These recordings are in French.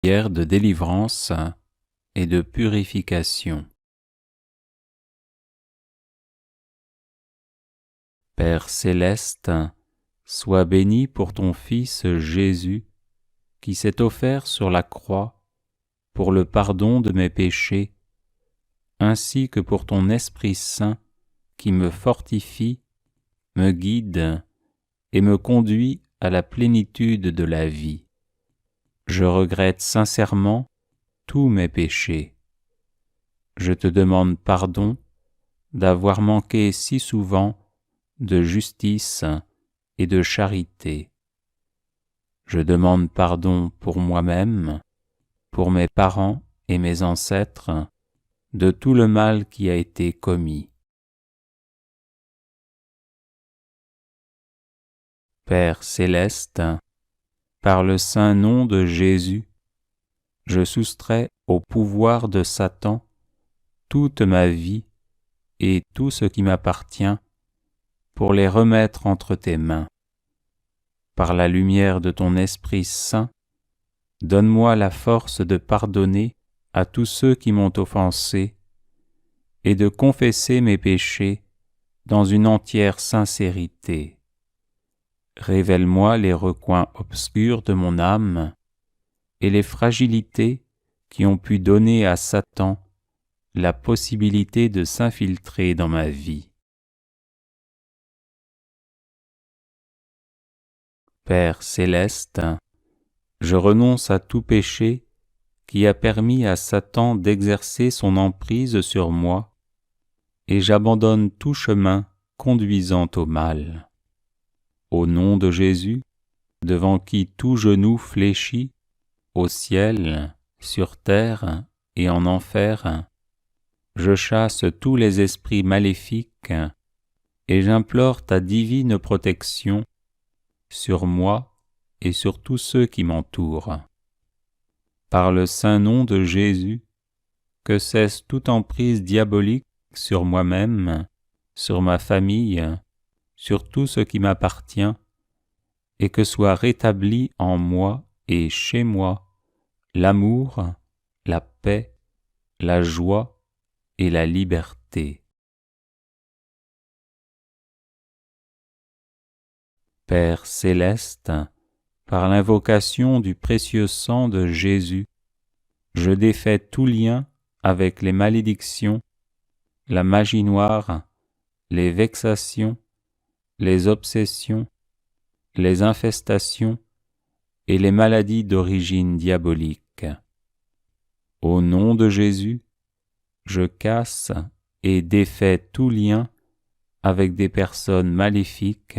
Prière de délivrance et de purification. Père céleste, sois béni pour ton Fils Jésus, qui s'est offert sur la croix pour le pardon de mes péchés, ainsi que pour ton Esprit Saint qui me fortifie, me guide et me conduit à la plénitude de la vie. Je regrette sincèrement tous mes péchés. Je te demande pardon d'avoir manqué si souvent de justice et de charité. Je demande pardon pour moi-même, pour mes parents et mes ancêtres, de tout le mal qui a été commis. Père céleste, par le saint nom de Jésus, je soustrais au pouvoir de Satan toute ma vie et tout ce qui m'appartient pour les remettre entre tes mains. Par la lumière de ton Esprit Saint, donne-moi la force de pardonner à tous ceux qui m'ont offensé et de confesser mes péchés dans une entière sincérité. Révèle-moi les recoins obscurs de mon âme et les fragilités qui ont pu donner à Satan la possibilité de s'infiltrer dans ma vie. Père céleste, je renonce à tout péché qui a permis à Satan d'exercer son emprise sur moi, et j'abandonne tout chemin conduisant au mal. Au nom de Jésus, devant qui tout genou fléchit, au ciel, sur terre et en enfer, je chasse tous les esprits maléfiques et j'implore ta divine protection sur moi et sur tous ceux qui m'entourent. Par le saint nom de Jésus, que cesse toute emprise diabolique sur moi-même, sur ma famille, sur tout ce qui m'appartient, et que soit rétabli en moi et chez moi l'amour, la paix, la joie et la liberté. Père céleste, par l'invocation du précieux sang de Jésus, je défais tout lien avec les malédictions, la magie noire, les vexations, les obsessions, les infestations et les maladies d'origine diabolique. Au nom de Jésus, je casse et défais tout lien avec des personnes maléfiques,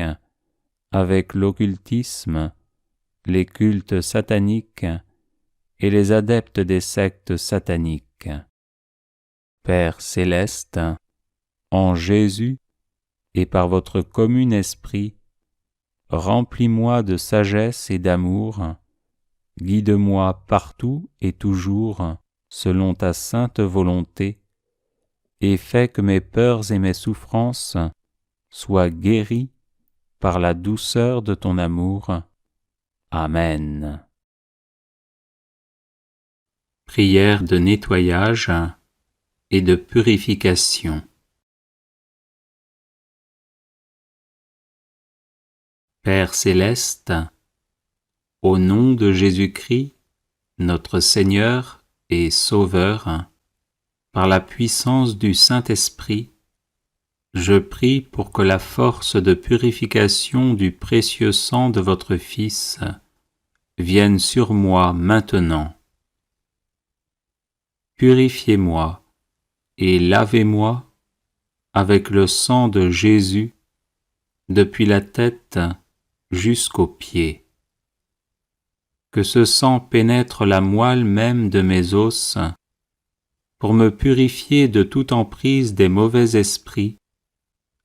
avec l'occultisme, les cultes sataniques et les adeptes des sectes sataniques. Père céleste, en Jésus et par votre commun esprit, remplis-moi de sagesse et d'amour, guide-moi partout et toujours selon ta sainte volonté, et fais que mes peurs et mes souffrances soient guéries par la douceur de ton amour. Amen. Prière de nettoyage et de purification. Père céleste, au nom de Jésus-Christ, notre Seigneur et Sauveur, par la puissance du Saint-Esprit, je prie pour que la force de purification du précieux sang de votre Fils vienne sur moi maintenant. Purifiez-moi et lavez-moi avec le sang de Jésus depuis la tête jusqu'aux pieds. Que ce sang pénètre la moelle même de mes os pour me purifier de toute emprise des mauvais esprits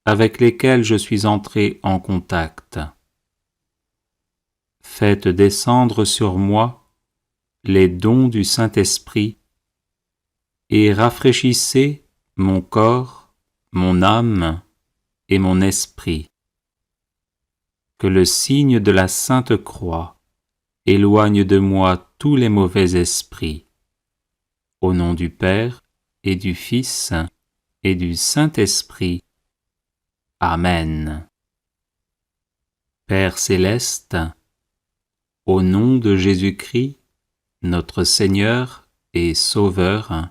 avec lesquels je suis entré en contact. Faites descendre sur moi les dons du Saint-Esprit et rafraîchissez mon corps, mon âme et mon esprit. Que le signe de la Sainte Croix éloigne de moi tous les mauvais esprits. Au nom du Père, et du Fils, et du Saint-Esprit. Amen. Père céleste, au nom de Jésus-Christ, notre Seigneur et Sauveur,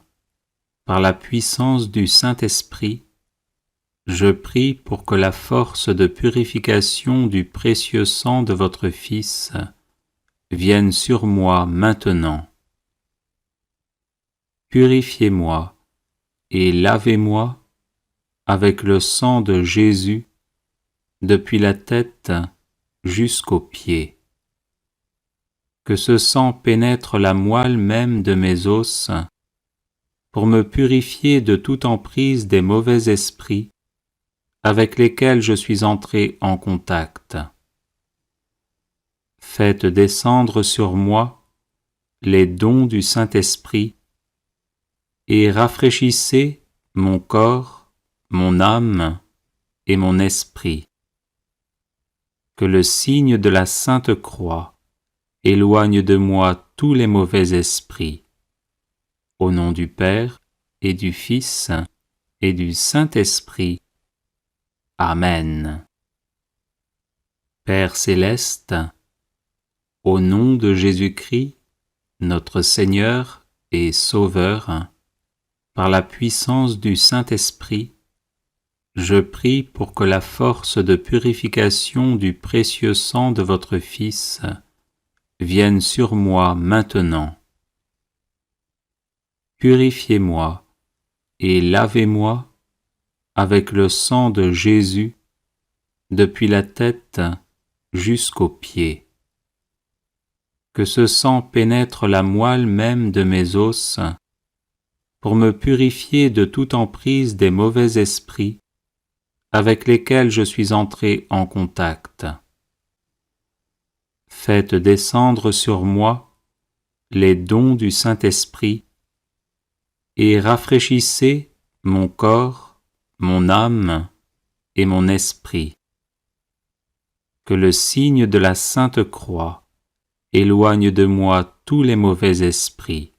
par la puissance du Saint-Esprit, je prie pour que la force de purification du précieux sang de votre Fils vienne sur moi maintenant. Purifiez-moi et lavez-moi avec le sang de Jésus depuis la tête jusqu'aux pieds. Que ce sang pénètre la moelle même de mes os pour me purifier de toute emprise des mauvais esprits avec lesquels je suis entré en contact. Faites descendre sur moi les dons du Saint-Esprit et rafraîchissez mon corps, mon âme et mon esprit. Que le signe de la Sainte Croix éloigne de moi tous les mauvais esprits. Au nom du Père et du Fils et du Saint-Esprit. Amen. Père céleste, au nom de Jésus-Christ, notre Seigneur et Sauveur, par la puissance du Saint-Esprit, je prie pour que la force de purification du précieux sang de votre Fils vienne sur moi maintenant. Purifiez-moi et lavez-moi avec le sang de Jésus depuis la tête jusqu'aux pieds. Que ce sang pénètre la moelle même de mes os pour me purifier de toute emprise des mauvais esprits avec lesquels je suis entré en contact. Faites descendre sur moi les dons du Saint-Esprit et rafraîchissez mon corps, mon âme et mon esprit. Que le signe de la Sainte Croix éloigne de moi tous les mauvais esprits.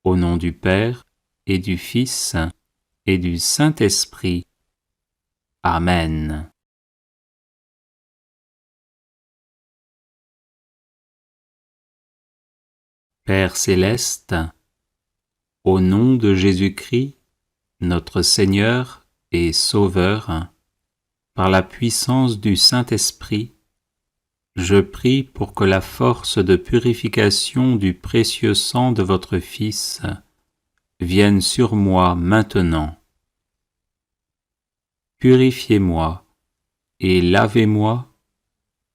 Au nom du Père et du Fils et du Saint-Esprit. Amen. Père céleste, au nom de Jésus-Christ, notre Seigneur et Sauveur, par la puissance du Saint-Esprit, je prie pour que la force de purification du précieux sang de votre Fils vienne sur moi maintenant. Purifiez-moi et lavez-moi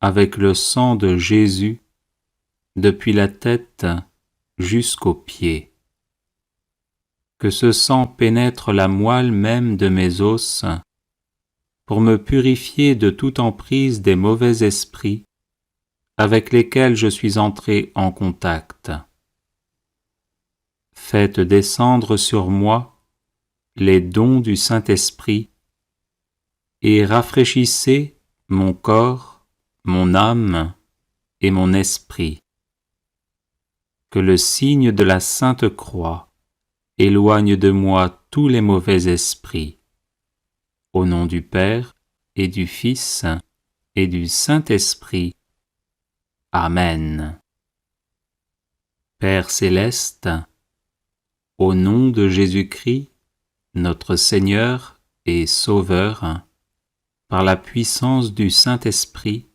avec le sang de Jésus depuis la tête jusqu'aux pieds. Que ce sang pénètre la moelle même de mes os pour me purifier de toute emprise des mauvais esprits avec lesquels je suis entré en contact. Faites descendre sur moi les dons du Saint-Esprit et rafraîchissez mon corps, mon âme et mon esprit. Que le signe de la Sainte Croix éloigne de moi tous les mauvais esprits. Au nom du Père et du Fils et du Saint-Esprit. Amen. Père céleste, au nom de Jésus-Christ, notre Seigneur et Sauveur, par la puissance du Saint-Esprit,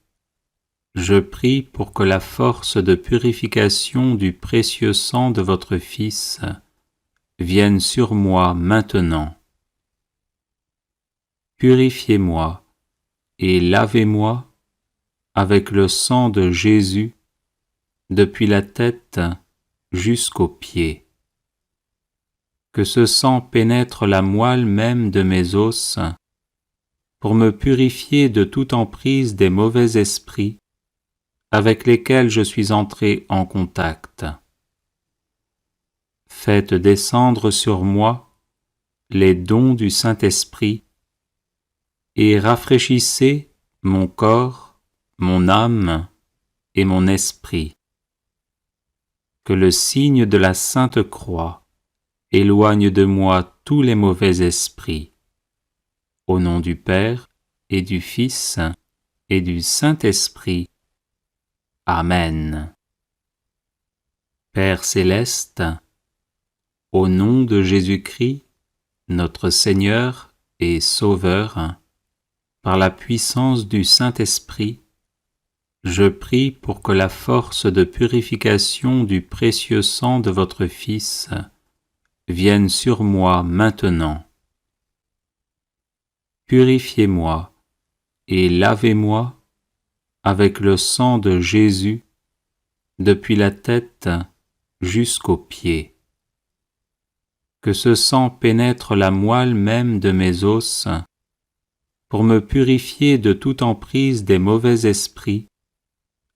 je prie pour que la force de purification du précieux sang de votre Fils vienne sur moi maintenant. Purifiez-moi et lavez-moi avec le sang de Jésus depuis la tête jusqu'aux pieds. Que ce sang pénètre la moelle même de mes os pour me purifier de toute emprise des mauvais esprits avec lesquels je suis entré en contact. Faites descendre sur moi les dons du Saint-Esprit et rafraîchissez mon corps, mon âme et mon esprit. Que le signe de la Sainte Croix éloigne de moi tous les mauvais esprits. Au nom du Père, et du Fils, et du Saint-Esprit. Amen. Père céleste, au nom de Jésus-Christ, notre Seigneur et Sauveur, par la puissance du Saint-Esprit, je prie pour que la force de purification du précieux sang de votre Fils vienne sur moi maintenant. Purifiez-moi et lavez-moi avec le sang de Jésus depuis la tête jusqu'aux pieds. Que ce sang pénètre la moelle même de mes os pour me purifier de toute emprise des mauvais esprits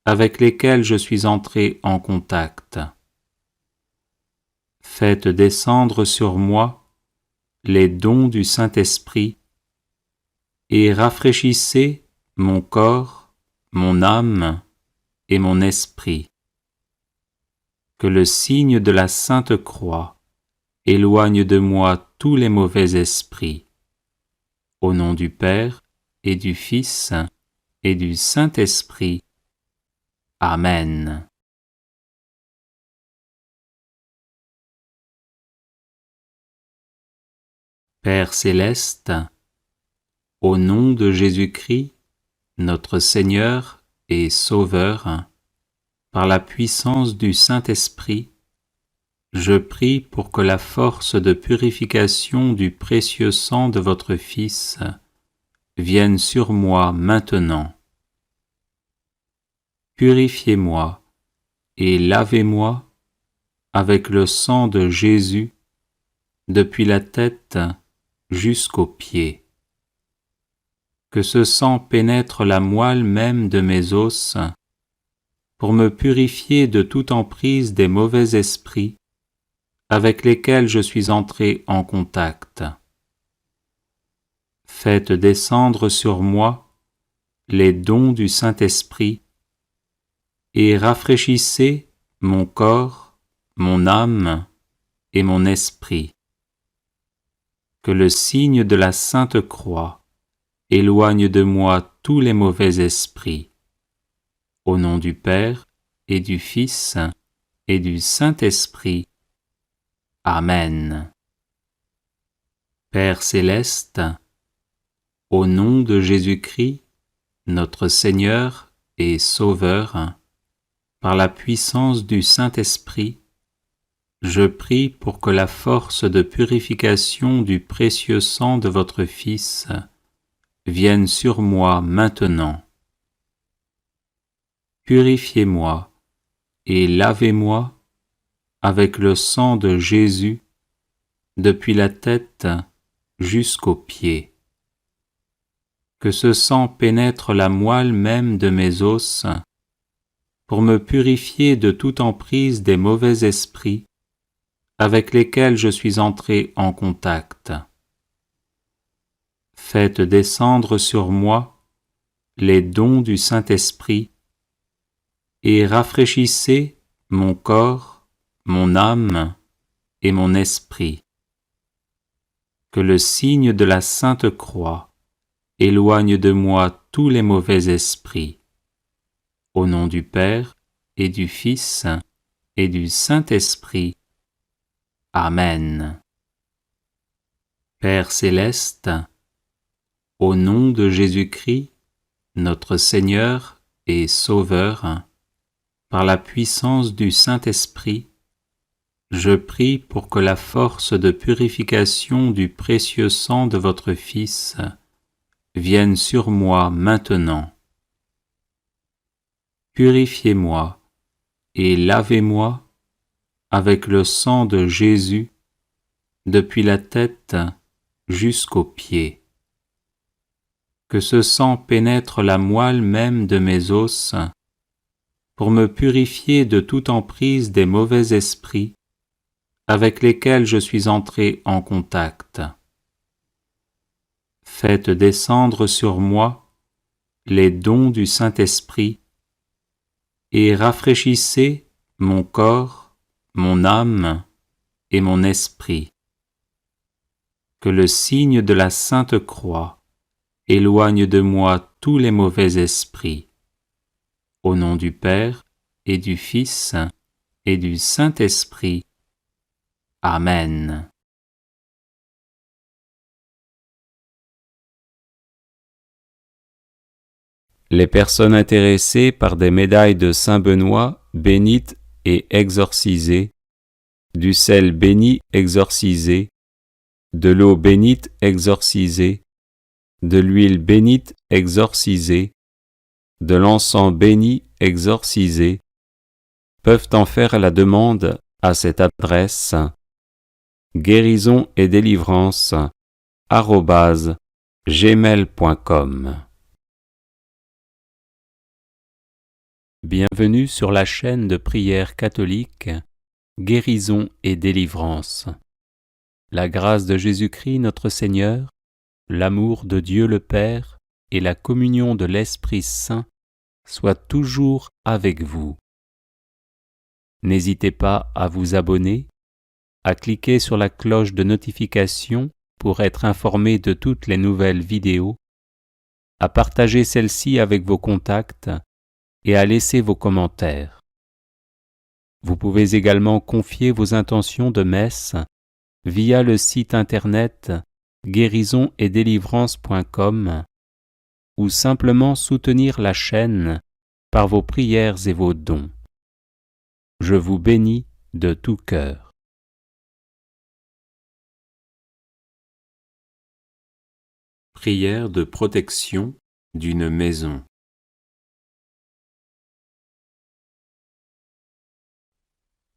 avec lesquels je suis entré en contact. Faites descendre sur moi les dons du Saint-Esprit et rafraîchissez mon corps, mon âme et mon esprit. Que le signe de la Sainte Croix éloigne de moi tous les mauvais esprits. Au nom du Père, et du Fils, et du Saint-Esprit. Amen. Père céleste, au nom de Jésus-Christ, notre Seigneur et Sauveur, par la puissance du Saint-Esprit, je prie pour que la force de purification du précieux sang de votre Fils vienne sur moi maintenant. Purifiez-moi et lavez-moi avec le sang de Jésus depuis la tête jusqu'aux pieds. Que ce sang pénètre la moelle même de mes os pour me purifier de toute emprise des mauvais esprits avec lesquels je suis entré en contact. Faites descendre sur moi les dons du Saint-Esprit et rafraîchissez mon corps, mon âme et mon esprit. Que le signe de la Sainte Croix éloigne de moi tous les mauvais esprits. Au nom du Père, et du Fils, et du Saint-Esprit. Amen. Père céleste, au nom de Jésus-Christ, notre Seigneur et Sauveur, par la puissance du Saint-Esprit, je prie pour que la force de purification du précieux sang de votre Fils vienne sur moi maintenant. Purifiez-moi et lavez-moi avec le sang de Jésus depuis la tête jusqu'aux pieds. Que ce sang pénètre la moelle même de mes os pour me purifier de toute emprise des mauvais esprits avec lesquels je suis entré en contact. Faites descendre sur moi les dons du Saint-Esprit et rafraîchissez mon corps, mon âme et mon esprit. Que le signe de la Sainte Croix éloigne de moi tous les mauvais esprits. Au nom du Père, et du Fils, et du Saint-Esprit. Amen. Père céleste, au nom de Jésus-Christ, notre Seigneur et Sauveur, par la puissance du Saint-Esprit, je prie pour que la force de purification du précieux sang de votre Fils vienne sur moi maintenant. Purifiez-moi et lavez-moi avec le sang de Jésus depuis la tête jusqu'aux pieds. Que ce sang pénètre la moelle même de mes os pour me purifier de toute emprise des mauvais esprits avec lesquels je suis entré en contact. Faites descendre sur moi les dons du Saint-Esprit et rafraîchissez mon corps, mon âme et mon esprit. Que le signe de la Sainte Croix éloigne de moi tous les mauvais esprits. Au nom du Père et du Fils et du Saint-Esprit. Amen. Les personnes intéressées par des médailles de Saint Benoît bénites et exorcisées, du sel béni exorcisé, de l'eau bénite exorcisée, de l'huile bénite exorcisée, de l'encens béni exorcisé, peuvent en faire la demande à cette adresse guérison et délivrance @gmail.com. Bienvenue sur la chaîne de prière catholique Guérison et délivrance. La grâce de Jésus-Christ notre Seigneur, l'amour de Dieu le Père et la communion de l'Esprit Saint soient toujours avec vous. N'hésitez pas à vous abonner, à cliquer sur la cloche de notification pour être informé de toutes les nouvelles vidéos, à partager celle-ci avec vos contacts et à laisser vos commentaires. Vous pouvez également confier vos intentions de messe via le site internet guérisonetdélivrance.com ou simplement soutenir la chaîne par vos prières et vos dons. Je vous bénis de tout cœur. Prière de protection d'une maison.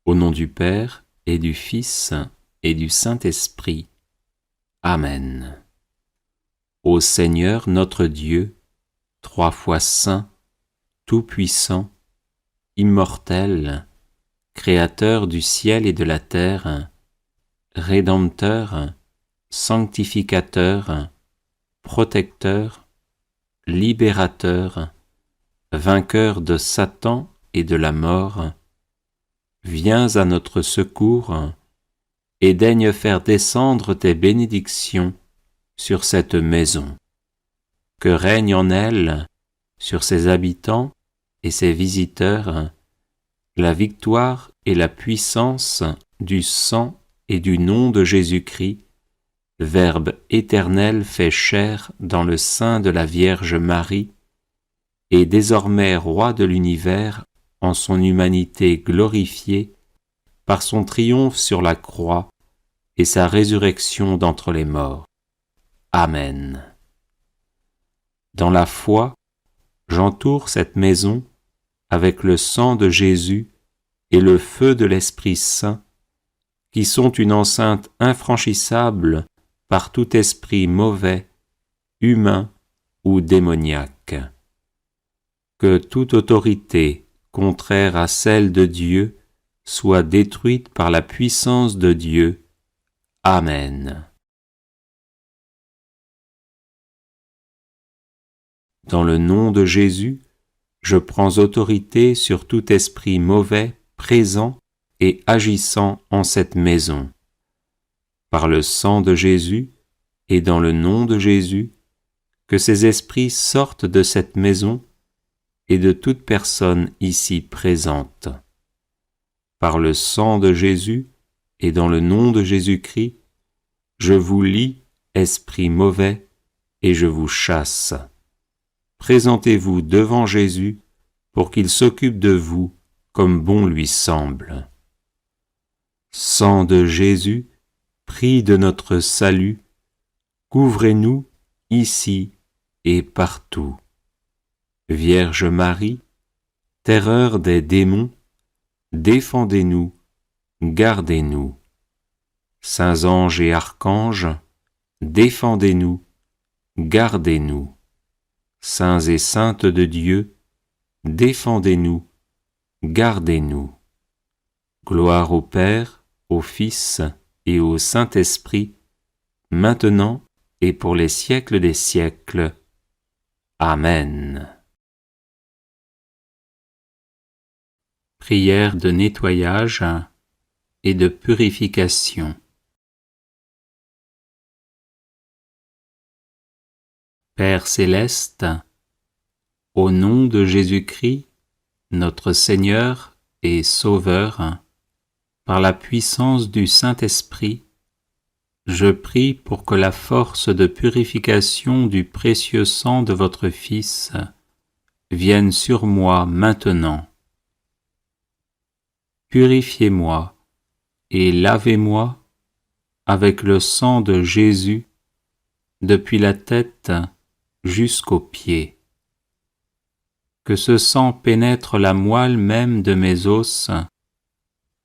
Au nom du Père et du Fils et du Saint-Esprit. Amen. Ô Seigneur notre Dieu, trois fois saint, tout-puissant, immortel, Créateur du ciel et de la terre, Rédempteur, sanctificateur, protecteur, libérateur, vainqueur de Satan et de la mort, viens à notre secours et daigne faire descendre tes bénédictions sur cette maison. Que règne en elle, sur ses habitants et ses visiteurs, la victoire et la puissance du sang et du nom de Jésus-Christ, Verbe éternel fait chair dans le sein de la Vierge Marie, et désormais roi de l'univers en son humanité glorifiée, par son triomphe sur la croix et sa résurrection d'entre les morts. Amen. Dans la foi, j'entoure cette maison avec le sang de Jésus et le feu de l'Esprit Saint, qui sont une enceinte infranchissable par tout esprit mauvais, humain ou démoniaque. Que toute autorité contraire à celle de Dieu soit détruite par la puissance de Dieu. Amen. Dans le nom de Jésus, je prends autorité sur tout esprit mauvais présent et agissant en cette maison. Par le sang de Jésus et dans le nom de Jésus, que ces esprits sortent de cette maison et de toute personne ici présente. Par le sang de Jésus et dans le nom de Jésus-Christ, je vous lie, esprits mauvais, et je vous chasse. Présentez-vous devant Jésus pour qu'il s'occupe de vous comme bon lui semble. Sang de Jésus, prix de notre salut, couvrez-nous ici et partout. Vierge Marie, terreur des démons, défendez-nous, gardez-nous. Saints anges et archanges, défendez-nous, gardez-nous. Saints et saintes de Dieu, défendez-nous, gardez-nous. Gloire au Père, au Fils et au Saint-Esprit, maintenant et pour les siècles des siècles. Amen. Prière de nettoyage et de purification. Père céleste, au nom de Jésus-Christ, notre Seigneur et Sauveur, par la puissance du Saint-Esprit, je prie pour que la force de purification du précieux sang de votre Fils vienne sur moi maintenant. Purifiez-moi et lavez-moi avec le sang de Jésus depuis la tête jusqu'aux pieds. Que ce sang pénètre la moelle même de mes os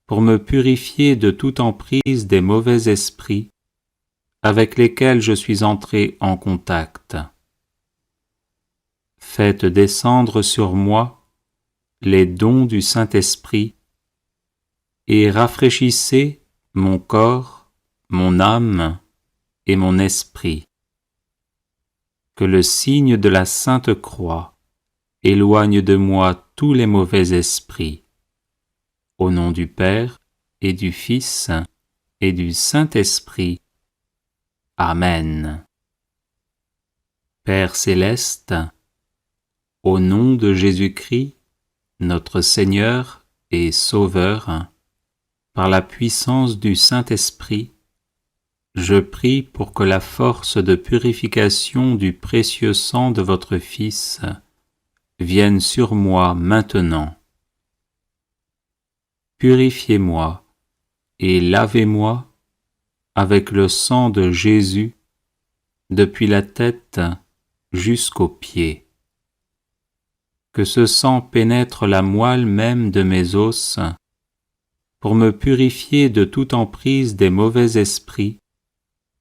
pour me purifier de toute emprise des mauvais esprits avec lesquels je suis entré en contact. Faites descendre sur moi les dons du Saint-Esprit et rafraîchissez mon corps, mon âme et mon esprit. Que le signe de la Sainte Croix éloigne de moi tous les mauvais esprits. Au nom du Père et du Fils et du Saint-Esprit. Amen. Père céleste, au nom de Jésus-Christ, notre Seigneur et Sauveur, par la puissance du Saint-Esprit, je prie pour que la force de purification du précieux sang de votre Fils vienne sur moi maintenant. Purifiez-moi et lavez-moi avec le sang de Jésus depuis la tête jusqu'aux pieds. Que ce sang pénètre la moelle même de mes os pour me purifier de toute emprise des mauvais esprits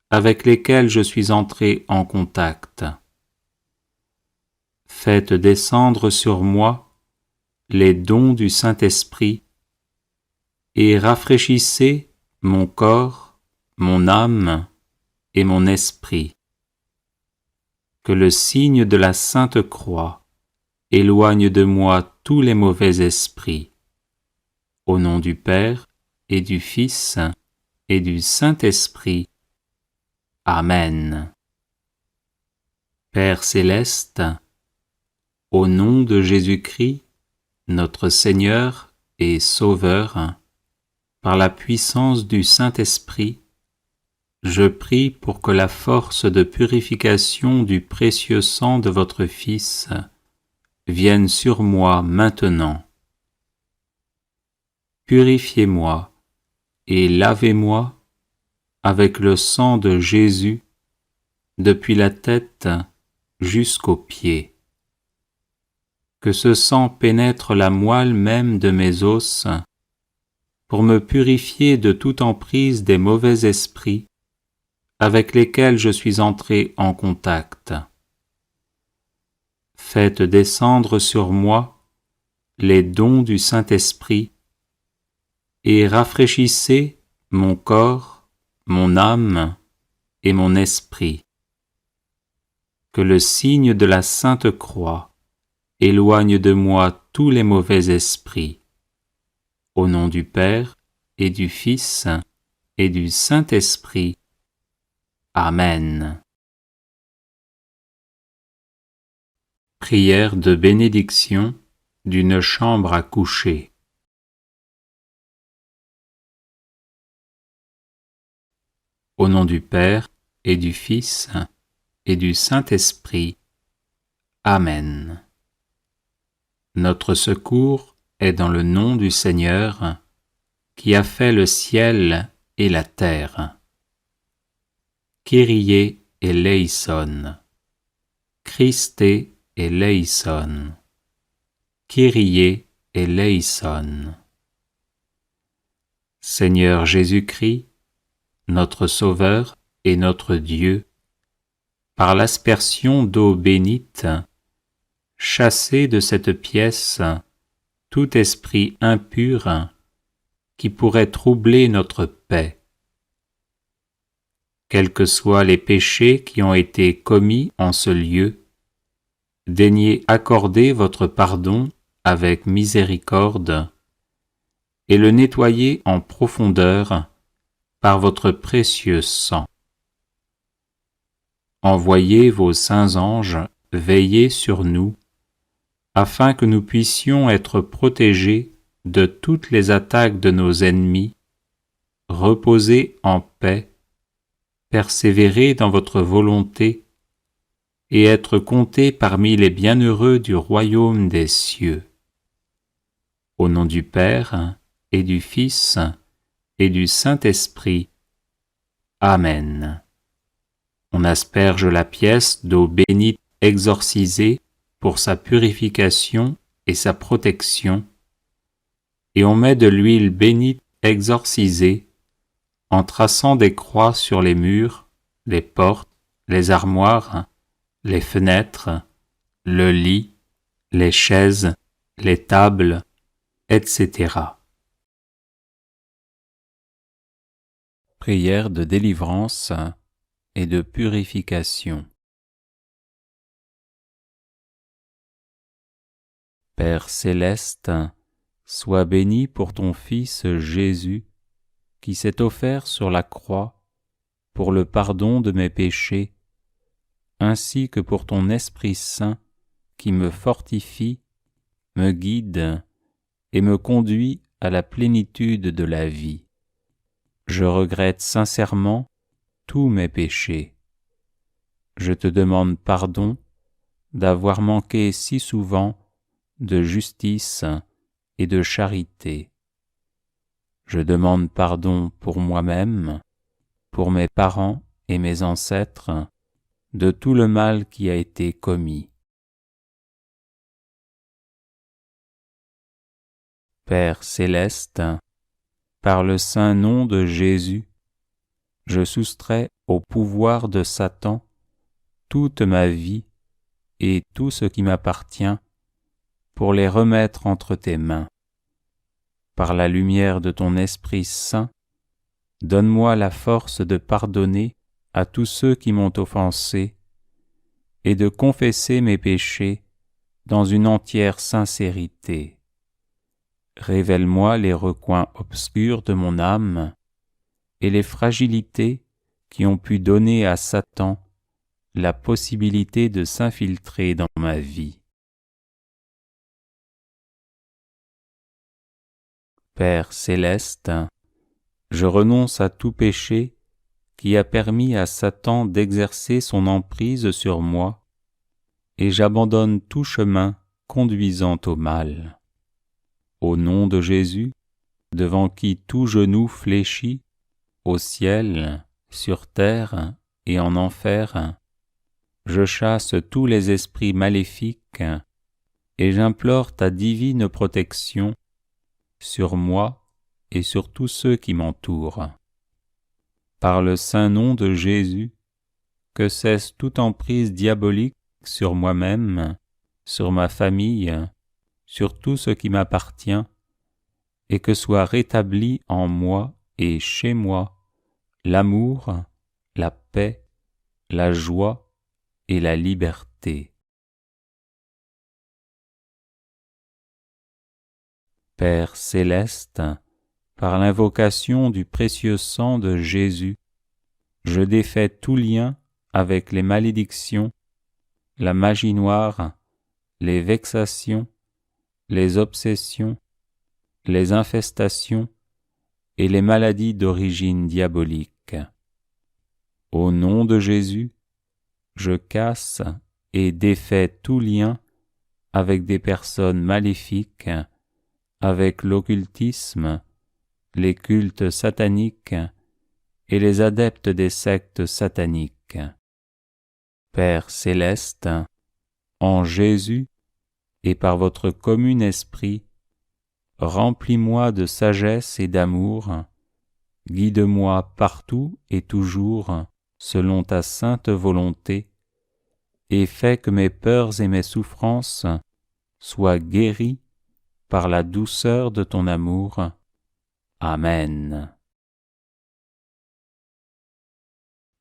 avec lesquels je suis entré en contact. Faites descendre sur moi les dons du Saint-Esprit et rafraîchissez mon corps, mon âme et mon esprit. Que le signe de la Sainte Croix éloigne de moi tous les mauvais esprits. Au nom du Père et du Fils et du Saint-Esprit. Amen. Père céleste, au nom de Jésus-Christ, notre Seigneur et Sauveur, par la puissance du Saint-Esprit, je prie pour que la force de purification du précieux sang de votre Fils vienne sur moi maintenant. Purifiez-moi et lavez-moi avec le sang de Jésus depuis la tête jusqu'aux pieds. Que ce sang pénètre la moelle même de mes os pour me purifier de toute emprise des mauvais esprits avec lesquels je suis entré en contact. Faites descendre sur moi les dons du Saint-Esprit et rafraîchissez mon corps, mon âme et mon esprit. Que le signe de la Sainte Croix éloigne de moi tous les mauvais esprits. Au nom du Père et du Fils et du Saint-Esprit. Amen. Prière de bénédiction d'une chambre à coucher. Au nom du Père et du Fils et du Saint-Esprit. Amen. Notre secours est dans le nom du Seigneur, qui a fait le ciel et la terre. Kyrie eleison. Christe eleison. Kyrie eleison. Seigneur Jésus-Christ, notre Sauveur et notre Dieu, par l'aspersion d'eau bénite, chassez de cette pièce tout esprit impur qui pourrait troubler notre paix. Quels que soient les péchés qui ont été commis en ce lieu, daignez accorder votre pardon avec miséricorde et le nettoyer en profondeur par votre précieux sang. Envoyez vos saints anges veiller sur nous, afin que nous puissions être protégés de toutes les attaques de nos ennemis, reposer en paix, persévérer dans votre volonté et être comptés parmi les bienheureux du royaume des cieux. Au nom du Père et du Fils et du Saint-Esprit. Amen. On asperge la pièce d'eau bénite exorcisée pour sa purification et sa protection, et on met de l'huile bénite exorcisée en traçant des croix sur les murs, les portes, les armoires, les fenêtres, le lit, les chaises, les tables, etc. Prière de délivrance et de purification. Père céleste, sois béni pour ton Fils Jésus, qui s'est offert sur la croix pour le pardon de mes péchés, ainsi que pour ton Esprit Saint qui me fortifie, me guide et me conduit à la plénitude de la vie. Je regrette sincèrement tous mes péchés. Je te demande pardon d'avoir manqué si souvent de justice et de charité. Je demande pardon pour moi-même, pour mes parents et mes ancêtres, de tout le mal qui a été commis. Père céleste, par le saint nom de Jésus, je soustrais au pouvoir de Satan toute ma vie et tout ce qui m'appartient pour les remettre entre tes mains. Par la lumière de ton Esprit Saint, donne-moi la force de pardonner à tous ceux qui m'ont offensé et de confesser mes péchés dans une entière sincérité. Révèle-moi les recoins obscurs de mon âme et les fragilités qui ont pu donner à Satan la possibilité de s'infiltrer dans ma vie. Père céleste, je renonce à tout péché qui a permis à Satan d'exercer son emprise sur moi, et j'abandonne tout chemin conduisant au mal. Au nom de Jésus, devant qui tout genou fléchit, au ciel, sur terre et en enfer, je chasse tous les esprits maléfiques et j'implore ta divine protection sur moi et sur tous ceux qui m'entourent. Par le saint nom de Jésus, que cesse toute emprise diabolique sur moi-même, sur ma famille, sur tout ce qui m'appartient, et que soit rétabli en moi et chez moi l'amour, la paix, la joie et la liberté. Père céleste, par l'invocation du précieux sang de Jésus, je défais tout lien avec les malédictions, la magie noire, les vexations, les obsessions, les infestations et les maladies d'origine diabolique. Au nom de Jésus, je casse et défais tout lien avec des personnes maléfiques, avec l'occultisme, les cultes sataniques et les adeptes des sectes sataniques. Père céleste, en Jésus et par votre commun esprit, remplis-moi de sagesse et d'amour, guide-moi partout et toujours selon ta sainte volonté, et fais que mes peurs et mes souffrances soient guéries par la douceur de ton amour. Amen.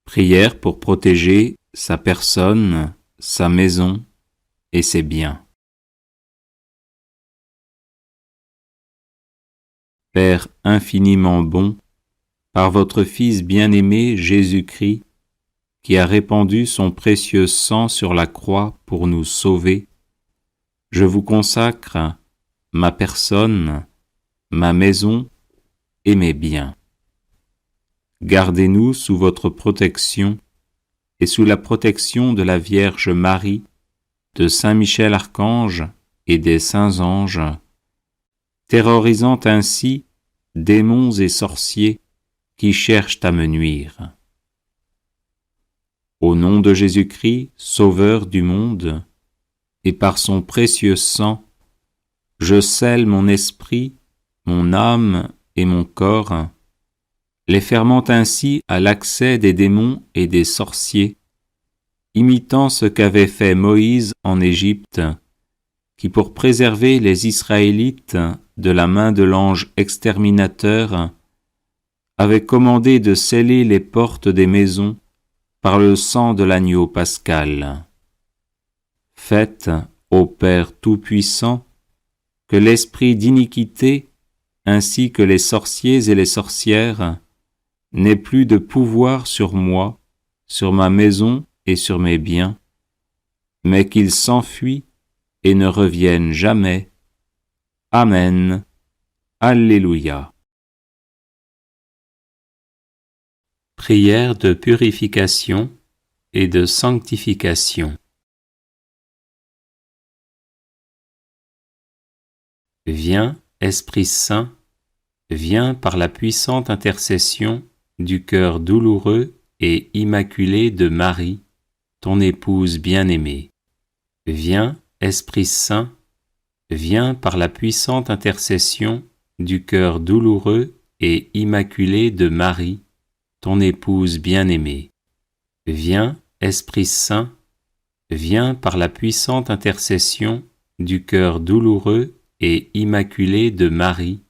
Prière pour protéger sa personne, sa maison et ses biens. Père infiniment bon, par votre Fils bien-aimé Jésus-Christ, qui a répandu son précieux sang sur la croix pour nous sauver, je vous consacre ma personne, ma maison et mes biens. Gardez-nous sous votre protection et sous la protection de la Vierge Marie, de Saint Michel Archange et des saints anges, terrorisant ainsi démons et sorciers qui cherchent à me nuire. Au nom de Jésus-Christ, Sauveur du monde, et par son précieux sang, je scelle mon esprit, mon âme et mon corps, les fermant ainsi à l'accès des démons et des sorciers, imitant ce qu'avait fait Moïse en Égypte, qui pour préserver les Israélites de la main de l'ange exterminateur, avait commandé de sceller les portes des maisons par le sang de l'agneau pascal. Faites, ô Père Tout-Puissant, que l'esprit d'iniquité, ainsi que les sorciers et les sorcières, n'ait plus de pouvoir sur moi, sur ma maison et sur mes biens, mais qu'il s'enfuit et ne revienne jamais. Amen. Alléluia. Prière de purification et de sanctification. Viens, Esprit Saint, viens par la puissante intercession du cœur douloureux et immaculé de Marie, ton épouse bien-aimée. Viens, Esprit Saint, viens par la puissante intercession du cœur douloureux et immaculé de Marie, ton épouse bien-aimée. Viens, Esprit Saint, viens par la puissante intercession du cœur douloureux et immaculé de Marie,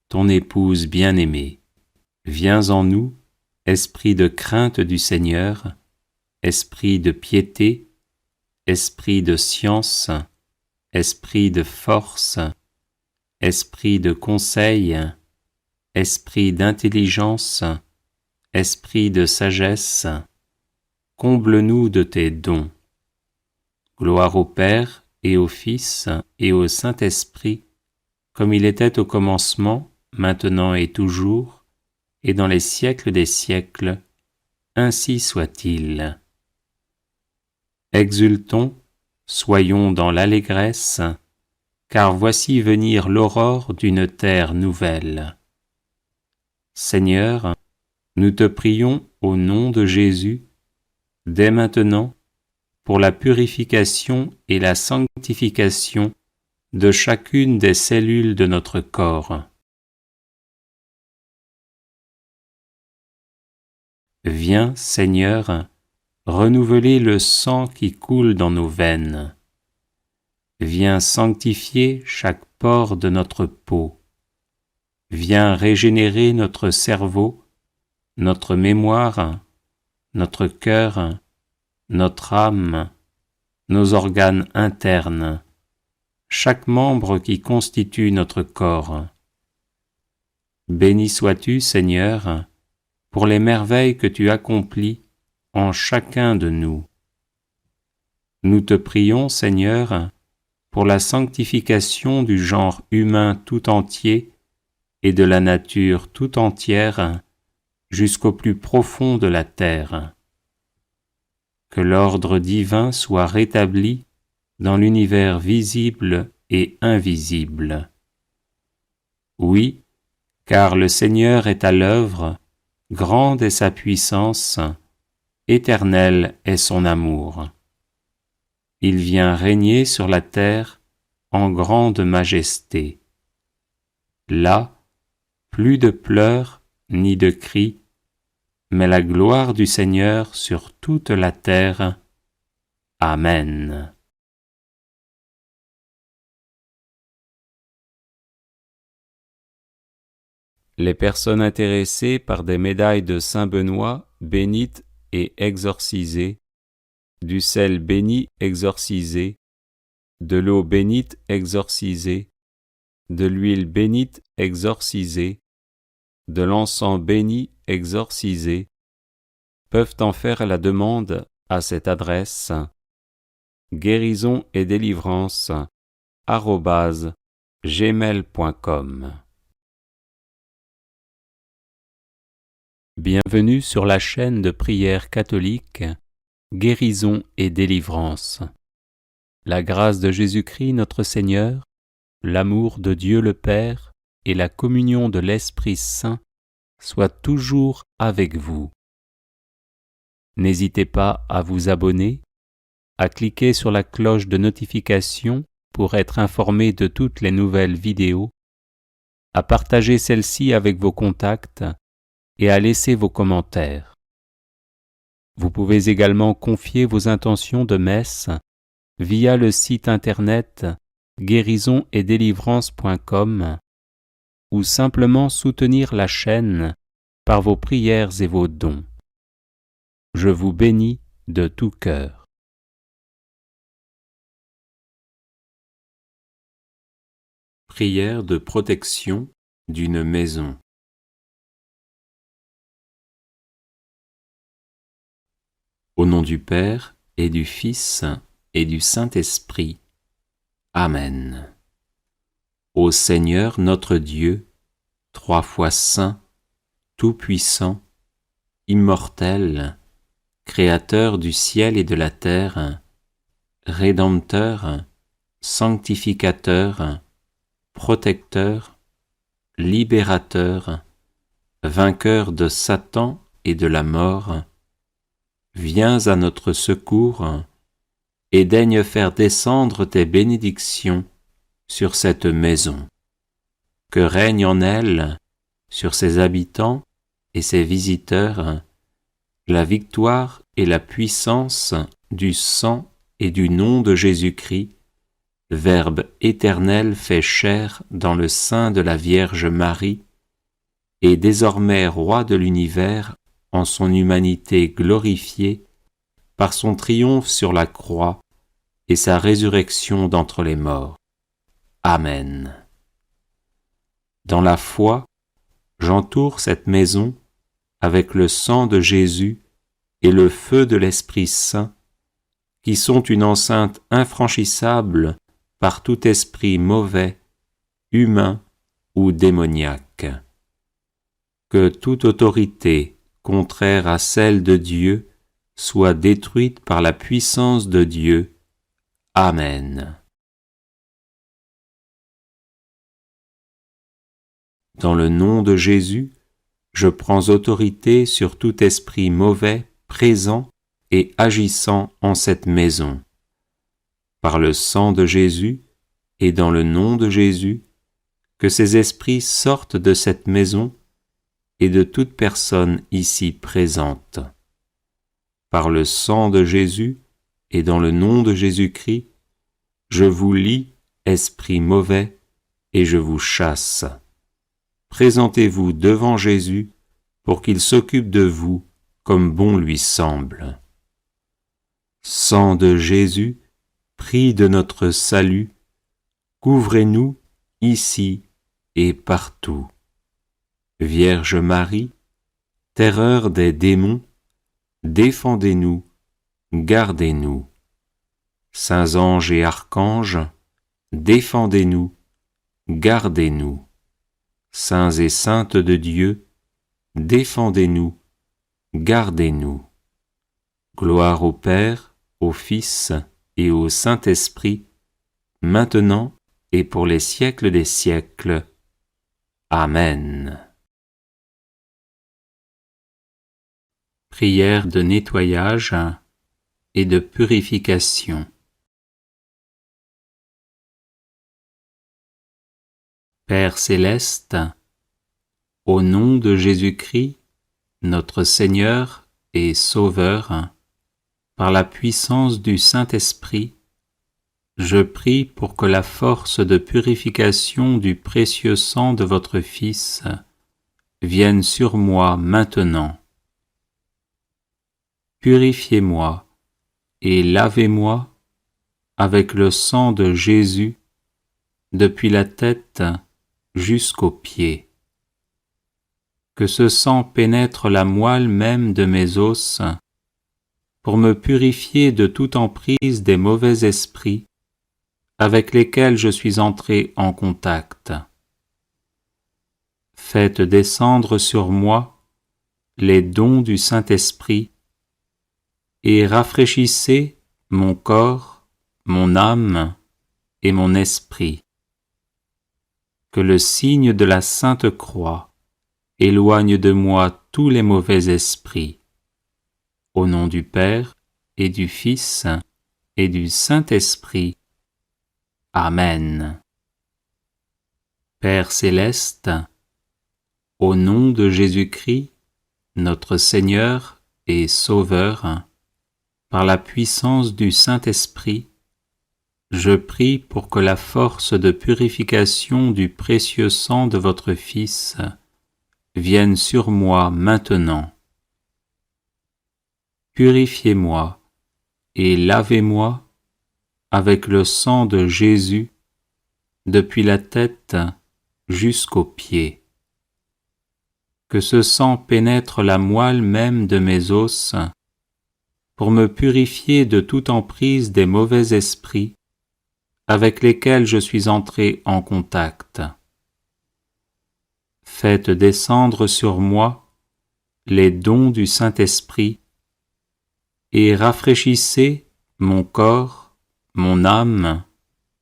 ton épouse bien-aimée. Viens en nous, esprit de crainte du Seigneur, esprit de piété, esprit de science, esprit de force, esprit de conseil, esprit d'intelligence, esprit de sagesse, comble-nous de tes dons. Gloire au Père et au Fils et au Saint-Esprit, comme il était au commencement, maintenant et toujours, et dans les siècles des siècles, ainsi soit-il. Exultons, soyons dans l'allégresse, car voici venir l'aurore d'une terre nouvelle. Seigneur, nous te prions au nom de Jésus, dès maintenant, pour la purification et la sanctification de chacune des cellules de notre corps. Viens, Seigneur, renouveler le sang qui coule dans nos veines. Viens sanctifier chaque pore de notre peau. Viens régénérer notre cerveau, notre mémoire, notre cœur, notre âme, nos organes internes, chaque membre qui constitue notre corps. Béni sois-tu, Seigneur, pour les merveilles que tu accomplis en chacun de nous. Nous te prions, Seigneur, pour la sanctification du genre humain tout entier et de la nature tout entière jusqu'au plus profond de la terre. Que l'ordre divin soit rétabli dans l'univers visible et invisible. Oui, car le Seigneur est à l'œuvre, grande est sa puissance, éternel est son amour. Il vient régner sur la terre en grande majesté. Là, plus de pleurs ni de cris, mais la gloire du Seigneur sur toute la terre. Amen. Les personnes intéressées par des médailles de Saint Benoît bénites et exorcisées, du sel béni exorcisé, de l'eau bénite exorcisée, de l'huile bénite exorcisée, de l'encens béni exorcisé, peuvent en faire la demande à cette adresse guérison et délivrance @gmail.com. Bienvenue sur la chaîne de prière catholique Guérison et délivrance. La grâce de Jésus-Christ notre Seigneur, l'amour de Dieu le Père et la communion de l'Esprit Saint soient toujours avec vous. N'hésitez pas à vous abonner, à cliquer sur la cloche de notification pour être informé de toutes les nouvelles vidéos, à partager celle-ci avec vos contacts et à laisser vos commentaires. Vous pouvez également confier vos intentions de messe via le site internet guérisonetdélivrance.com ou simplement soutenir la chaîne par vos prières et vos dons. Je vous bénis de tout cœur. Prière de protection d'une maison. Au nom du Père et du Fils et du Saint-Esprit. Amen. Ô Seigneur notre Dieu, trois fois saint, tout-puissant, immortel, Créateur du ciel et de la terre, Rédempteur, sanctificateur, protecteur, libérateur, vainqueur de Satan et de la mort, viens à notre secours et daigne faire descendre tes bénédictions sur cette maison. Que règne en elle, sur ses habitants et ses visiteurs, la victoire et la puissance du sang et du nom de Jésus-Christ, Verbe éternel fait chair dans le sein de la Vierge Marie, et désormais roi de l'univers en son humanité glorifiée, par son triomphe sur la croix et sa résurrection d'entre les morts. Amen. Dans la foi, j'entoure cette maison avec le sang de Jésus et le feu de l'Esprit Saint, qui sont une enceinte infranchissable par tout esprit mauvais, humain ou démoniaque. Que toute autorité contraire à celle de Dieu soit détruite par la puissance de Dieu. Amen. Dans le nom de Jésus, je prends autorité sur tout esprit mauvais présent et agissant en cette maison. Par le sang de Jésus et dans le nom de Jésus, que ces esprits sortent de cette maison et de toute personne ici présente. Par le sang de Jésus et dans le nom de Jésus-Christ, je vous lie, esprits mauvais, et je vous chasse. Présentez-vous devant Jésus pour qu'il s'occupe de vous comme bon lui semble. Sang de Jésus, prix de notre salut, couvrez-nous ici et partout. Vierge Marie, terreur des démons, défendez-nous, gardez-nous. Saints anges et archanges, défendez-nous, gardez-nous. Saints et saintes de Dieu, défendez-nous, gardez-nous. Gloire au Père, au Fils et au Saint-Esprit, maintenant et pour les siècles des siècles. Amen. Prière de nettoyage et de purification. Père céleste, au nom de Jésus-Christ, notre Seigneur et Sauveur, par la puissance du Saint-Esprit, je prie pour que la force de purification du précieux sang de votre Fils vienne sur moi maintenant. Purifiez-moi et lavez-moi avec le sang de Jésus depuis la tête jusqu'aux pieds. Que ce sang pénètre la moelle même de mes os, pour me purifier de toute emprise des mauvais esprits avec lesquels je suis entré en contact. Faites descendre sur moi les dons du Saint-Esprit et rafraîchissez mon corps, mon âme et mon esprit. Que le signe de la Sainte Croix éloigne de moi tous les mauvais esprits. Au nom du Père et du Fils et du Saint-Esprit. Amen. Père céleste, au nom de Jésus-Christ, notre Seigneur et Sauveur, par la puissance du Saint-Esprit, je prie pour que la force de purification du précieux sang de votre Fils vienne sur moi maintenant. Purifiez-moi et lavez-moi avec le sang de Jésus depuis la tête jusqu'aux pieds. Que ce sang pénètre la moelle même de mes os pour me purifier de toute emprise des mauvais esprits avec lesquels je suis entré en contact. Faites descendre sur moi les dons du Saint-Esprit et rafraîchissez mon corps, mon âme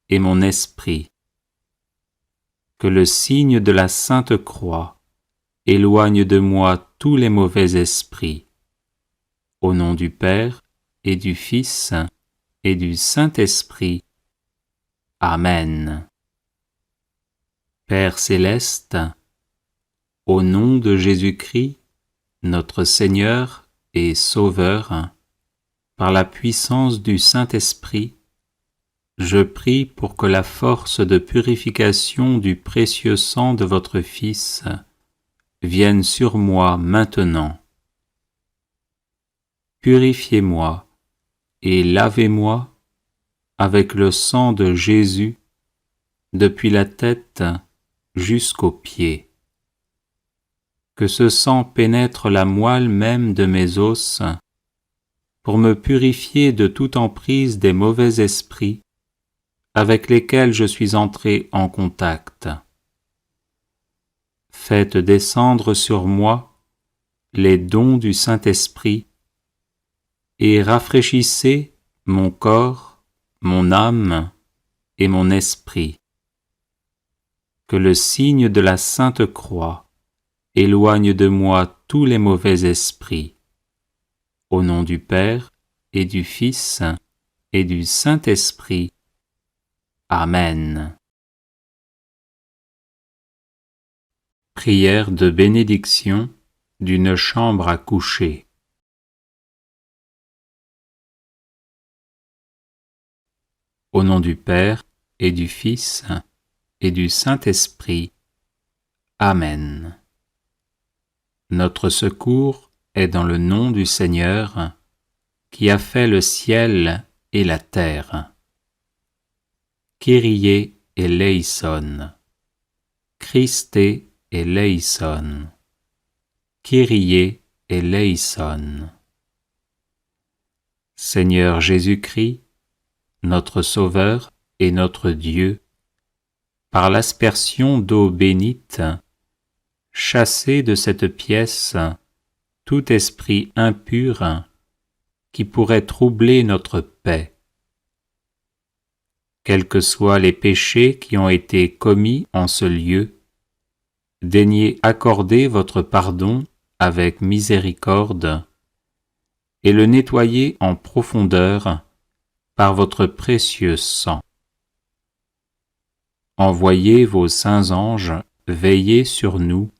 et mon esprit. Que le signe de la Sainte Croix éloigne de moi tous les mauvais esprits. Au nom du Père et du Fils et du Saint-Esprit. Amen. Père céleste, au nom de Jésus-Christ, notre Seigneur et Sauveur, par la puissance du Saint-Esprit, je prie pour que la force de purification du précieux sang de votre Fils vienne sur moi maintenant. Purifiez-moi et lavez-moi avec le sang de Jésus depuis la tête jusqu'aux pieds. Que ce sang pénètre la moelle même de mes os pour me purifier de toute emprise des mauvais esprits avec lesquels je suis entré en contact. Faites descendre sur moi les dons du Saint-Esprit et rafraîchissez mon corps, mon âme et mon esprit. Que le signe de la Sainte Croix éloigne de moi tous les mauvais esprits. Au nom du Père et du Fils et du Saint-Esprit. Amen. Prière de bénédiction d'une chambre à coucher. Au nom du Père et du Fils et du Saint-Esprit. Amen. Notre secours est dans le nom du Seigneur, qui a fait le ciel et la terre. Kyrie eleison. Christe eleison. Kyrie eleison. Seigneur Jésus-Christ, notre Sauveur et notre Dieu, par l'aspersion d'eau bénite, chassez de cette pièce tout esprit impur qui pourrait troubler notre paix. Quels que soient les péchés qui ont été commis en ce lieu, daignez accorder votre pardon avec miséricorde et le nettoyer en profondeur par votre précieux sang. Envoyez vos saints anges veiller sur nous,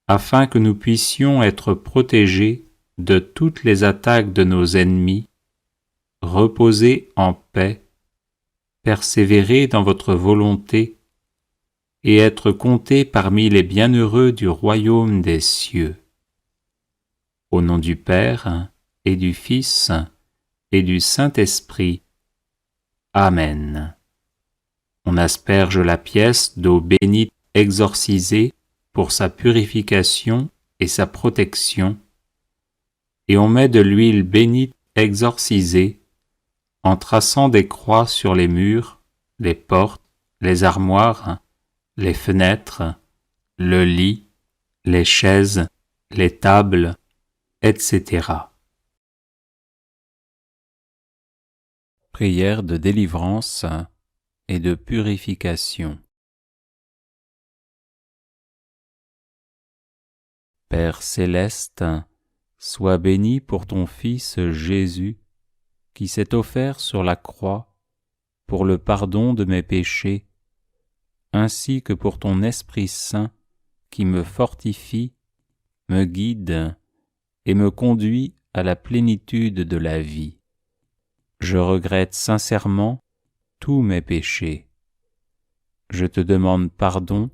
afin que nous puissions être protégés de toutes les attaques de nos ennemis, reposer en paix, persévérer dans votre volonté et être comptés parmi les bienheureux du royaume des cieux. Au nom du Père et du Fils et du Saint-Esprit. Amen. On asperge la pièce d'eau bénite exorcisée pour sa purification et sa protection, et on met de l'huile bénite exorcisée en traçant des croix sur les murs, les portes, les armoires, les fenêtres, le lit, les chaises, les tables, etc. Prière de délivrance et de purification. Père céleste, sois béni pour ton Fils Jésus, qui s'est offert sur la croix pour le pardon de mes péchés, ainsi que pour ton Esprit Saint qui me fortifie, me guide et me conduit à la plénitude de la vie. Je regrette sincèrement tous mes péchés. Je te demande pardon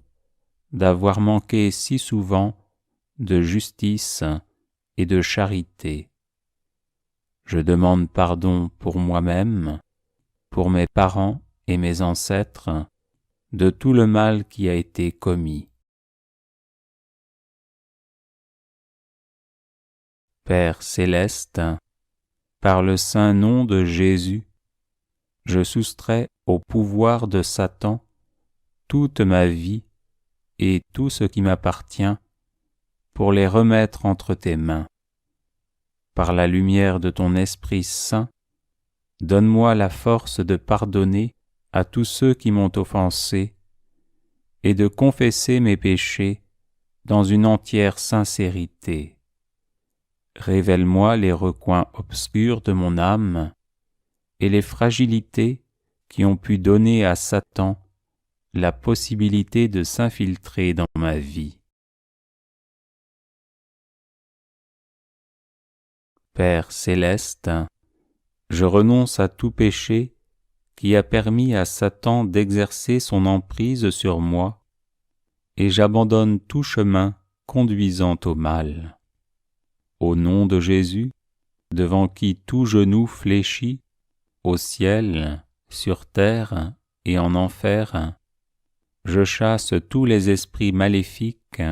d'avoir manqué si souvent de justice et de charité. Je demande pardon pour moi-même, pour mes parents et mes ancêtres, de tout le mal qui a été commis. Père céleste, par le saint nom de Jésus, je soustrais au pouvoir de Satan toute ma vie et tout ce qui m'appartient pour les remettre entre tes mains. Par la lumière de ton Esprit Saint, donne-moi la force de pardonner à tous ceux qui m'ont offensé et de confesser mes péchés dans une entière sincérité. Révèle-moi les recoins obscurs de mon âme et les fragilités qui ont pu donner à Satan la possibilité de s'infiltrer dans ma vie. Père céleste, je renonce à tout péché qui a permis à Satan d'exercer son emprise sur moi, et j'abandonne tout chemin conduisant au mal. Au nom de Jésus, devant qui tout genou fléchit, au ciel, sur terre et en enfer, je chasse tous les esprits maléfiques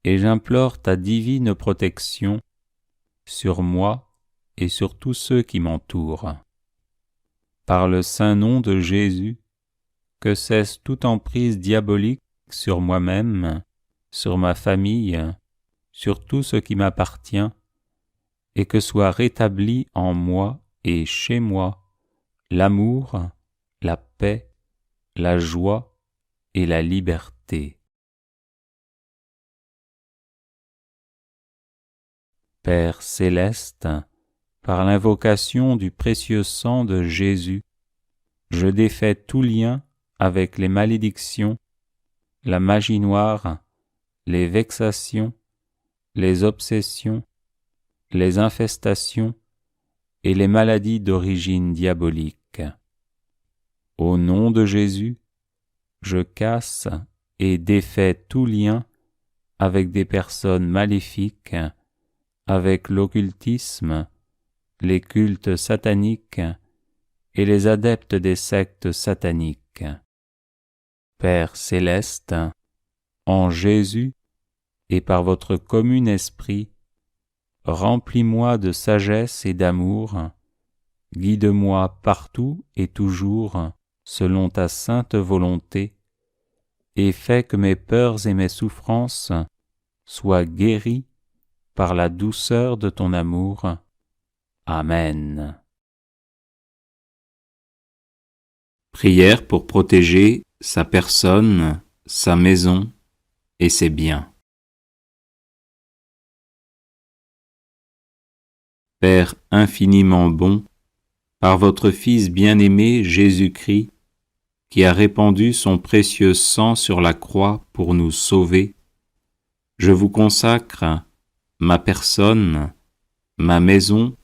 et j'implore ta divine protection sur moi et sur tous ceux qui m'entourent. Par le saint nom de Jésus, que cesse toute emprise diabolique sur moi-même, sur ma famille, sur tout ce qui m'appartient, et que soit rétabli en moi et chez moi l'amour, la paix, la joie et la liberté. Père céleste, par l'invocation du précieux sang de Jésus, je défais tout lien avec les malédictions, la magie noire, les vexations, les obsessions, les infestations et les maladies d'origine diabolique. Au nom de Jésus, je casse et défais tout lien avec des personnes maléfiques, avec l'occultisme, les cultes sataniques et les adeptes des sectes sataniques. Père céleste, en Jésus et par votre commun esprit, remplis-moi de sagesse et d'amour, guide-moi partout et toujours selon ta sainte volonté, et fais que mes peurs et mes souffrances soient guéries par la douceur de ton amour. Amen. Prière pour protéger sa personne, sa maison et ses biens. Père infiniment bon, par votre Fils bien-aimé Jésus-Christ, qui a répandu son précieux sang sur la croix pour nous sauver, je vous consacre ma personne, ma maison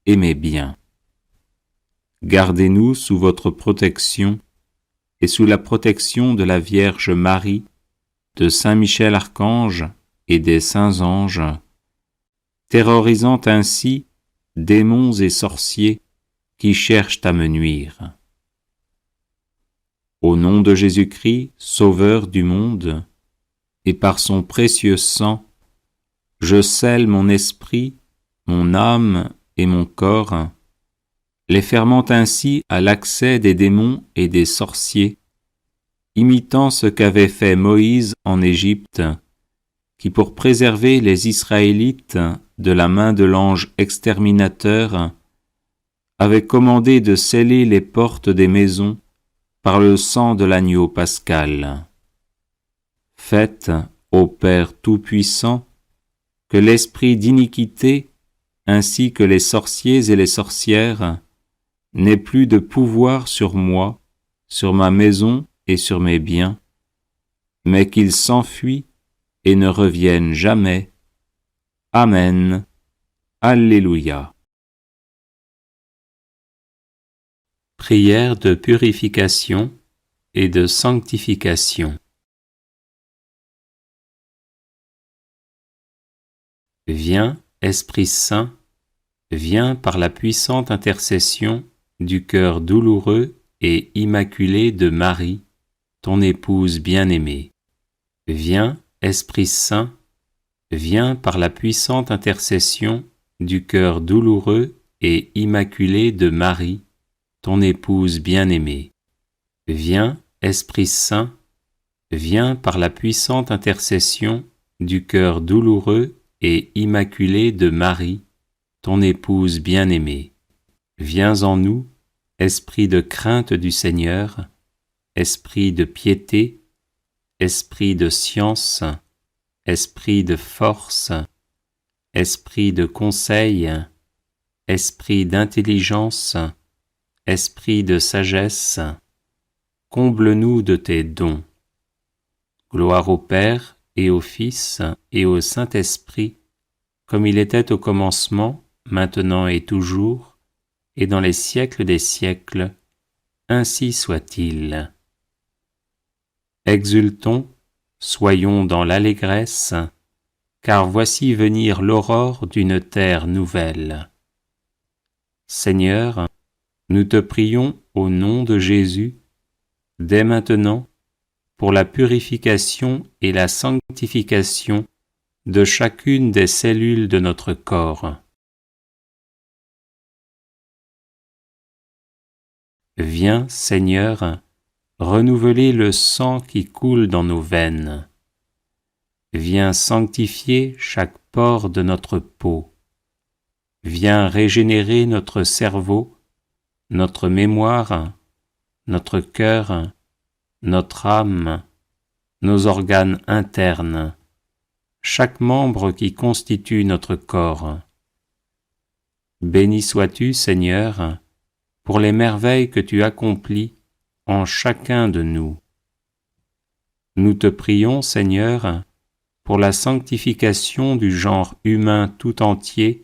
et mes biens. Gardez-nous sous votre protection et sous la protection de la Vierge Marie, de Saint Michel Archange et des saints anges, terrorisant ainsi démons et sorciers qui cherchent à me nuire. Au nom de Jésus-Christ, Sauveur du monde, et par son précieux sang, je scelle mon esprit, mon âme et mon corps, les fermant ainsi à l'accès des démons et des sorciers, imitant ce qu'avait fait Moïse en Égypte, qui pour préserver les Israélites de la main de l'ange exterminateur, avait commandé de sceller les portes des maisons par le sang de l'agneau pascal. Faites, ô Père Tout-Puissant, que l'esprit d'iniquité, ainsi que les sorciers et les sorcières, n'ait plus de pouvoir sur moi, sur ma maison et sur mes biens, mais qu'il s'enfuit et ne revienne jamais. Amen. Alléluia. Prière de purification et de sanctification. Viens, Esprit Saint, viens par la puissante intercession du cœur douloureux et immaculé de Marie, ton épouse bien-aimée. Viens, Esprit Saint, viens par la puissante intercession du cœur douloureux et immaculé de Marie, ton épouse bien-aimée. Viens, Esprit Saint, viens par la puissante intercession du cœur douloureux et immaculé de Marie, ton épouse bien-aimée. Viens en nous, esprit de crainte du Seigneur, esprit de piété, esprit de science, esprit de force, esprit de conseil, esprit d'intelligence, esprit de sagesse, comble-nous de tes dons. Gloire au Père et au Fils et au Saint-Esprit, comme il était au commencement, maintenant et toujours, et dans les siècles des siècles, ainsi soit-il. Exultons, soyons dans l'allégresse, car voici venir l'aurore d'une terre nouvelle. Seigneur, nous te prions au nom de Jésus, dès maintenant, pour la purification et la sanctification de chacune des cellules de notre corps. Viens, Seigneur, renouveler le sang qui coule dans nos veines. Viens sanctifier chaque pore de notre peau. Viens régénérer notre cerveau, notre mémoire, notre cœur, notre âme, nos organes internes, chaque membre qui constitue notre corps. Béni sois-tu, Seigneur, pour les merveilles que tu accomplis en chacun de nous. Nous te prions, Seigneur, pour la sanctification du genre humain tout entier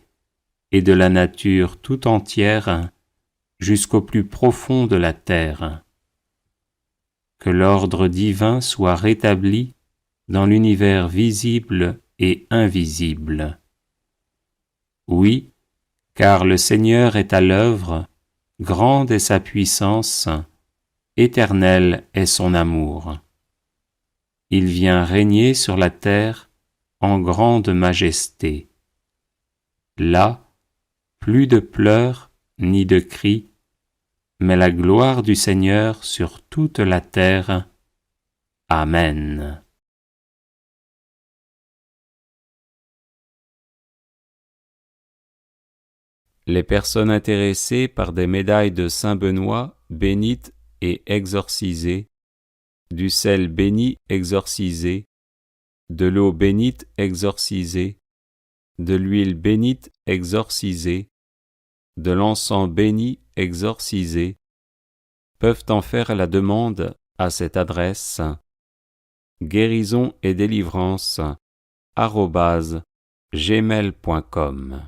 et de la nature tout entière jusqu'au plus profond de la terre. Que l'ordre divin soit rétabli dans l'univers visible et invisible. Oui, car le Seigneur est à l'œuvre, grande est sa puissance, éternel est son amour. Il vient régner sur la terre en grande majesté. Là, plus de pleurs ni de cris, mais la gloire du Seigneur sur toute la terre. Amen. Les personnes intéressées par des médailles de Saint Benoît bénites et exorcisées, du sel béni exorcisé, de l'eau bénite exorcisée, de l'huile bénite exorcisée, de l'encens béni exorcisé, peuvent en faire la demande à cette adresse guérison et délivrance @gmail.com.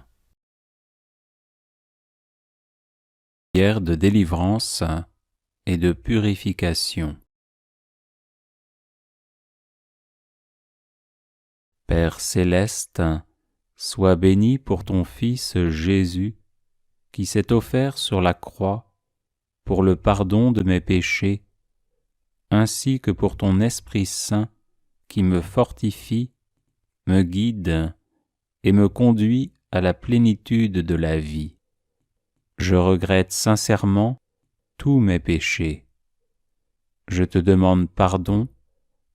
Prière de délivrance et de purification. Père céleste, sois béni pour ton Fils Jésus, qui s'est offert sur la croix pour le pardon de mes péchés, ainsi que pour ton Esprit Saint qui me fortifie, me guide et me conduit à la plénitude de la vie. Je regrette sincèrement tous mes péchés. Je te demande pardon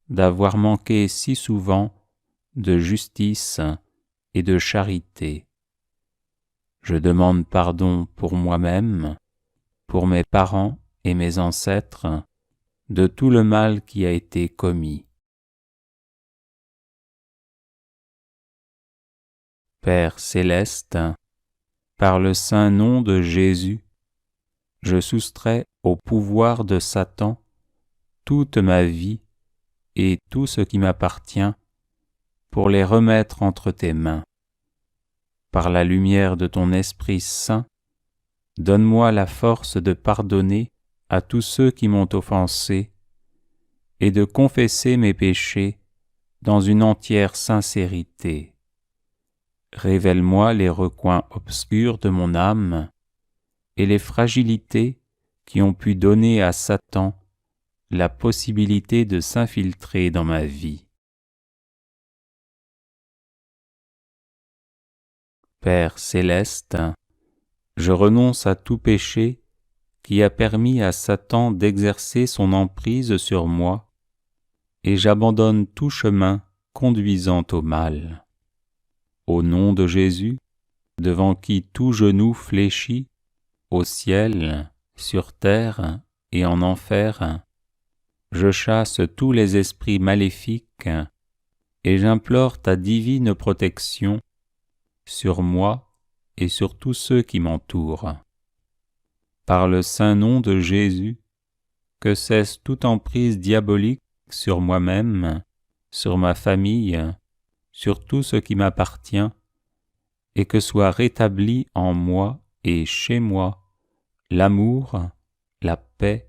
d'avoir manqué si souvent de justice et de charité. Je demande pardon pour moi-même, pour mes parents et mes ancêtres, de tout le mal qui a été commis. Père céleste, par le saint nom de Jésus, je soustrais au pouvoir de Satan toute ma vie et tout ce qui m'appartient pour les remettre entre tes mains. Par la lumière de ton Esprit Saint, donne-moi la force de pardonner à tous ceux qui m'ont offensé et de confesser mes péchés dans une entière sincérité. Révèle-moi les recoins obscurs de mon âme et les fragilités qui ont pu donner à Satan la possibilité de s'infiltrer dans ma vie. Père céleste, je renonce à tout péché qui a permis à Satan d'exercer son emprise sur moi, et j'abandonne tout chemin conduisant au mal. Au nom de Jésus, devant qui tout genou fléchit, au ciel, sur terre et en enfer, je chasse tous les esprits maléfiques et j'implore ta divine protection sur moi et sur tous ceux qui m'entourent. Par le saint nom de Jésus, que cesse toute emprise diabolique sur moi-même, sur ma famille, sur tout ce qui m'appartient, et que soit rétabli en moi et chez moi l'amour, la paix,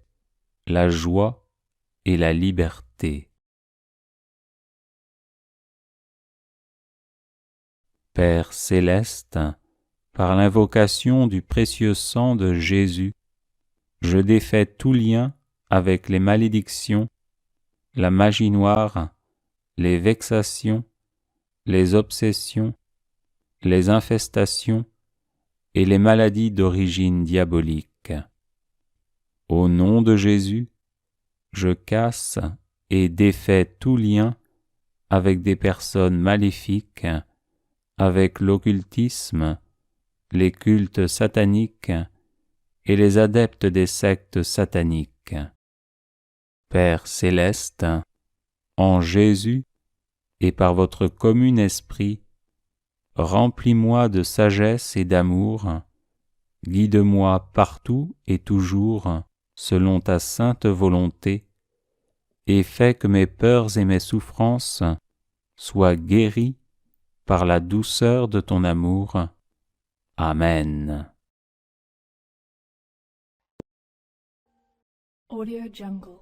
la joie et la liberté. Père céleste, par l'invocation du précieux sang de Jésus, je défais tout lien avec les malédictions, la magie noire, les vexations, les obsessions, les infestations et les maladies d'origine diabolique. Au nom de Jésus, je casse et défais tout lien avec des personnes maléfiques, avec l'occultisme, les cultes sataniques et les adeptes des sectes sataniques. Père céleste, en Jésus et par votre commun esprit, remplis-moi de sagesse et d'amour, guide-moi partout et toujours selon ta sainte volonté, et fais que mes peurs et mes souffrances soient guéries par la douceur de ton amour. Amen. Audio Jungle.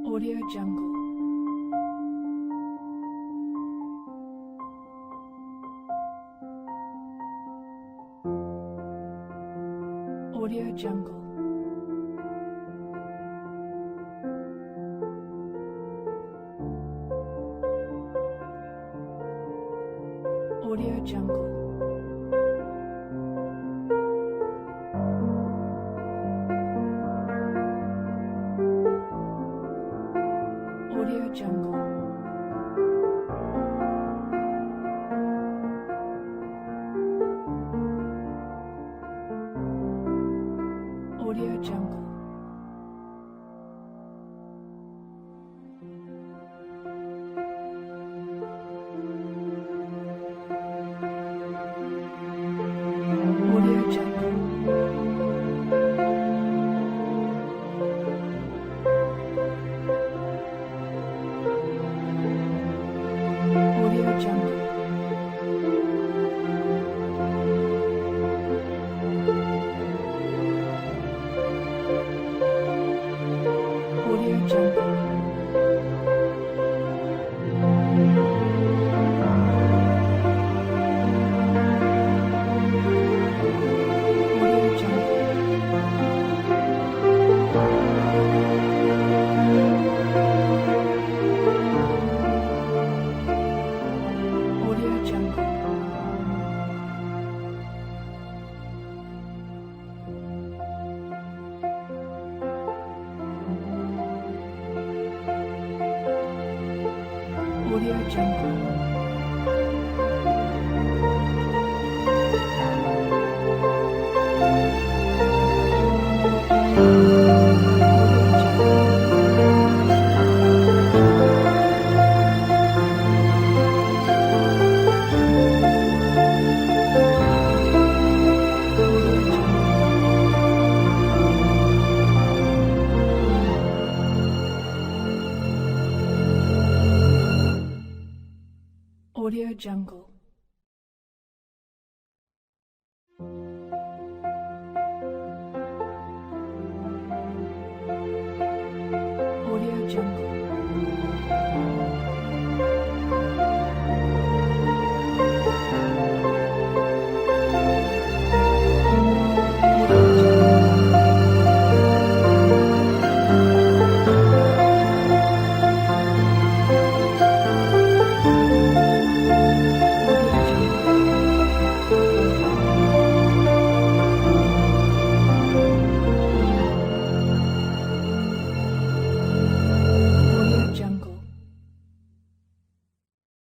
Audio Jungle. Audio Jungle. Audio Jungle. Audio Jungle. Audio Jungle. Audio Jungle. Audio Jungle. Audio Jungle. Audio Audio Jungle. Audio Jungle. Audio Jungle.